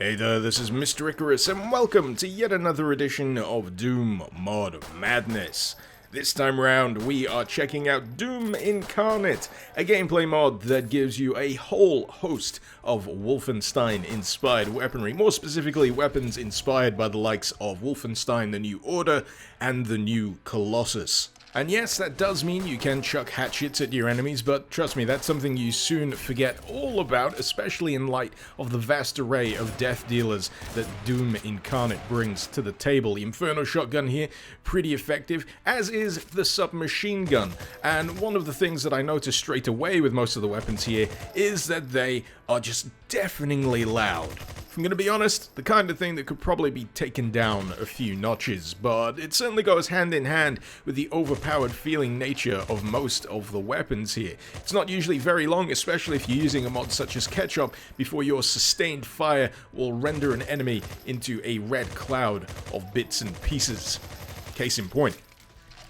Hey there, this is Mr. Icarus, and welcome to yet another edition of Doom Mod Madness. This time around, we are checking out Doom Incarnate, a gameplay mod that gives you a whole host of Wolfenstein-inspired weaponry, more specifically weapons inspired by the likes of Wolfenstein, the New Order, and the New Colossus. And yes, that does mean you can chuck hatchets at your enemies, but trust me, that's something you soon forget all about, especially in light of the vast array of death dealers that Doom Incarnate brings to the table. The Inferno shotgun here, pretty effective, as is the submachine gun. And one of the things that I noticed straight away with most of the weapons here is that they are just deafeningly loud. If I'm going to be honest, the kind of thing that could probably be taken down a few notches, but it certainly goes hand in hand with the overpowered feeling nature of most of the weapons here. It's not usually very long, especially if you're using a mod such as Ketchup, before your sustained fire will render an enemy into a red cloud of bits and pieces. Case in point.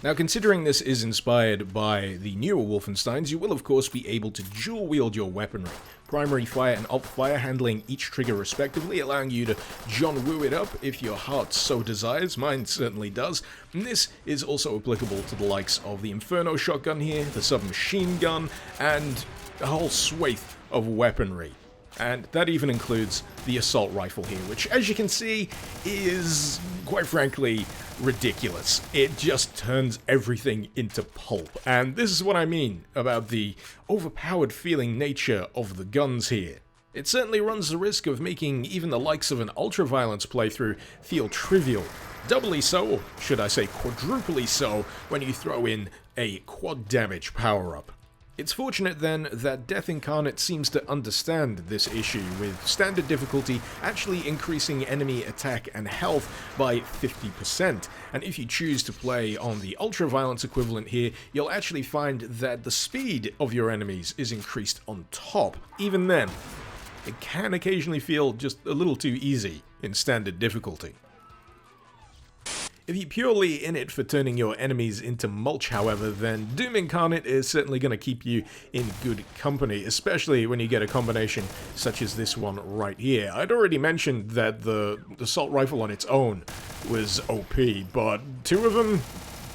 Now, considering this is inspired by the newer Wolfensteins, you will of course be able to dual wield your weaponry. Primary fire and alt fire handling each trigger respectively, allowing you to John Woo it up if your heart so desires. Mine certainly does. And this is also applicable to the likes of the Inferno shotgun here, the submachine gun, and a whole swathe of weaponry. And that even includes the assault rifle here, which, as you can see, is, quite frankly, ridiculous. It just turns everything into pulp. And this is what I mean about the overpowered feeling nature of the guns here. It certainly runs the risk of making even the likes of an ultra-violence playthrough feel trivial. Doubly so, or should I say quadruply so, when you throw in a quad damage power-up. It's fortunate then that Death Incarnate seems to understand this issue, with standard difficulty actually increasing enemy attack and health by 50%. And if you choose to play on the ultra-violence equivalent here, you'll actually find that the speed of your enemies is increased on top. Even then, it can occasionally feel just a little too easy in standard difficulty. If you're purely in it for turning your enemies into mulch, however, then Doom Incarnate is certainly going to keep you in good company, especially when you get a combination such as this one right here. I'd already mentioned that the assault rifle on its own was OP, but two of them?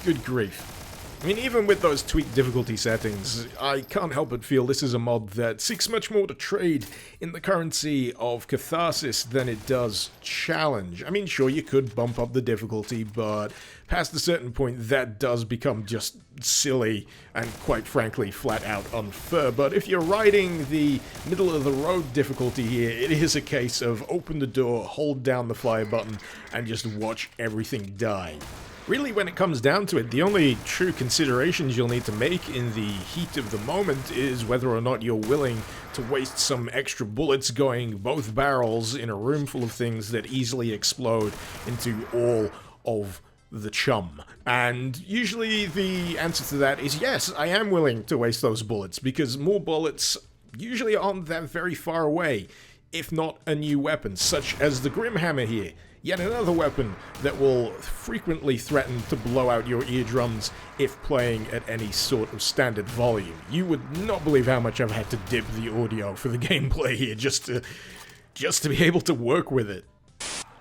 Good grief. I mean, even with those tweaked difficulty settings, I can't help but feel this is a mod that seeks much more to trade in the currency of catharsis than it does challenge. I mean, sure, you could bump up the difficulty, but past a certain point, that does become just silly and, quite frankly, flat out unfair. But if you're riding the middle-of-the-road difficulty here, it is a case of open the door, hold down the fire button, and just watch everything die. Really, when it comes down to it, the only true considerations you'll need to make in the heat of the moment is whether or not you're willing to waste some extra bullets going both barrels in a room full of things that easily explode into all of the chum. And usually the answer to that is yes, I am willing to waste those bullets, because more bullets usually aren't that very far away, if not a new weapon, such as the Grimhammer here. Yet another weapon that will frequently threaten to blow out your eardrums if playing at any sort of standard volume. You would not believe how much I've had to dip the audio for the gameplay here just to be able to work with it.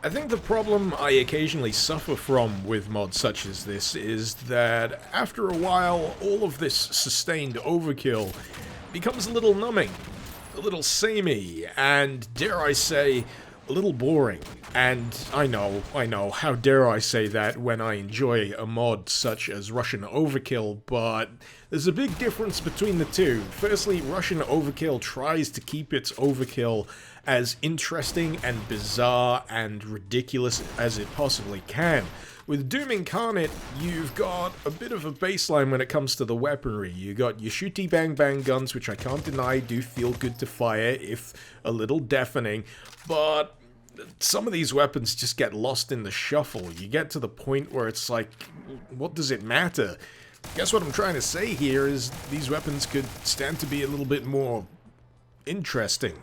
I think the problem I occasionally suffer from with mods such as this is that after a while, all of this sustained overkill becomes a little numbing, a little samey, and dare I say, a little boring. And I know, how dare I say that when I enjoy a mod such as Russian Overkill, but there's a big difference between the two. Firstly, Russian Overkill tries to keep its overkill as interesting and bizarre and ridiculous as it possibly can. With Doom Incarnate, you've got a bit of a baseline when it comes to the weaponry. You got your shooty bang bang guns, which I can't deny do feel good to fire, if a little deafening, but some of these weapons just get lost in the shuffle. You get to the point where it's like, what does it matter? Guess what I'm trying to say here is these weapons could stand to be a little bit more interesting.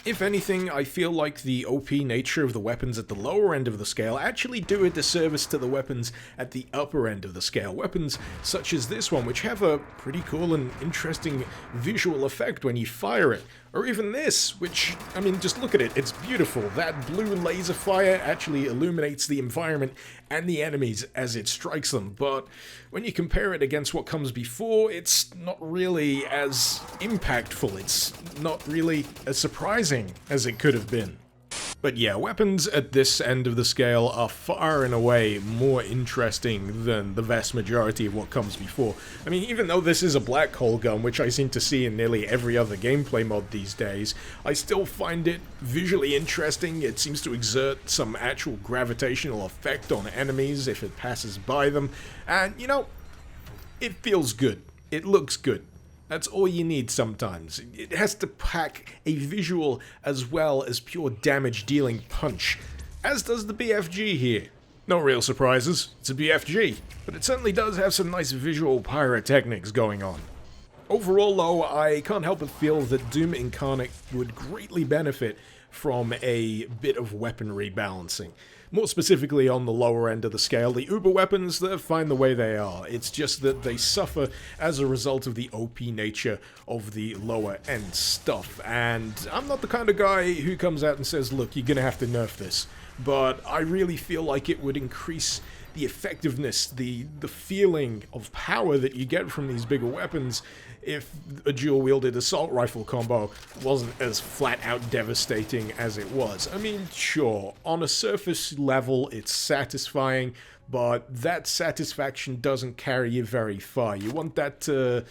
If anything, I feel like the OP nature of the weapons at the lower end of the scale actually do a disservice to the weapons at the upper end of the scale. Weapons such as this one, which have a pretty cool and interesting visual effect when you fire it. Or even this, which, I mean, just look at it, it's beautiful. That blue laser fire actually illuminates the environment and the enemies as it strikes them, but when you compare it against what comes before, it's not really as impactful, it's not really as surprising as it could have been. But yeah, weapons at this end of the scale are far and away more interesting than the vast majority of what comes before. I mean, even though this is a black hole gun, which I seem to see in nearly every other gameplay mod these days, I still find it visually interesting. It seems to exert some actual gravitational effect on enemies if it passes by them, and you know, it feels good. It looks good. That's all you need sometimes. It has to pack a visual as well as pure damage-dealing punch, as does the BFG here. No real surprises, it's a BFG, but it certainly does have some nice visual pyrotechnics going on. Overall though, I can't help but feel that Doom Incarnate would greatly benefit from a bit of weaponry balancing. More specifically on the lower end of the scale, the uber weapons, they're fine the way they are. It's just that they suffer as a result of the OP nature of the lower end stuff. And I'm not the kind of guy who comes out and says, look, you're gonna have to nerf this. But I really feel like it would increase the effectiveness, the feeling of power that you get from these bigger weapons if a dual-wielded assault rifle combo wasn't as flat-out devastating as it was. I mean, sure, on a surface level it's satisfying, but that satisfaction doesn't carry you very far. You want that to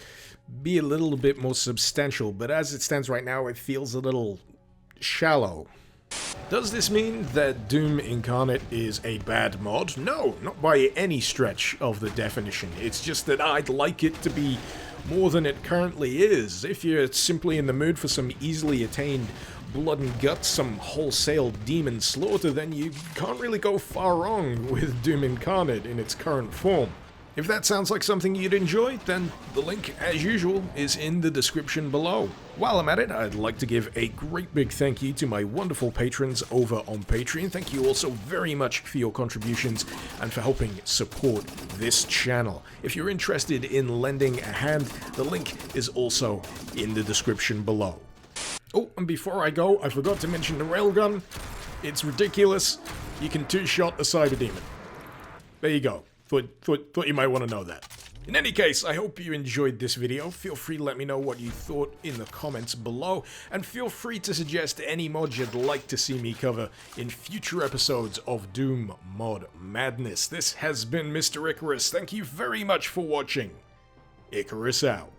be a little bit more substantial, but as it stands right now, it feels a little shallow. Does this mean that Doom Incarnate is a bad mod? No, not by any stretch of the definition. It's just that I'd like it to be more than it currently is. If you're simply in the mood for some easily attained blood and guts, some wholesale demon slaughter, then you can't really go far wrong with Doom Incarnate in its current form. If that sounds like something you'd enjoy, then the link, as usual, is in the description below. While I'm at it, I'd like to give a great big thank you to my wonderful patrons over on Patreon. Thank you also very much for your contributions and for helping support this channel. If you're interested in lending a hand, the link is also in the description below. Oh, and before I go, I forgot to mention the railgun. It's ridiculous. You can two-shot a cyber demon. There you go. Thought you might want to know that. In any case, I hope you enjoyed this video. Feel free to let me know what you thought in the comments below, and feel free to suggest any mods you'd like to see me cover in future episodes of Doom Mod Madness. This has been Mr. Icarus. Thank you very much for watching. Icarus out.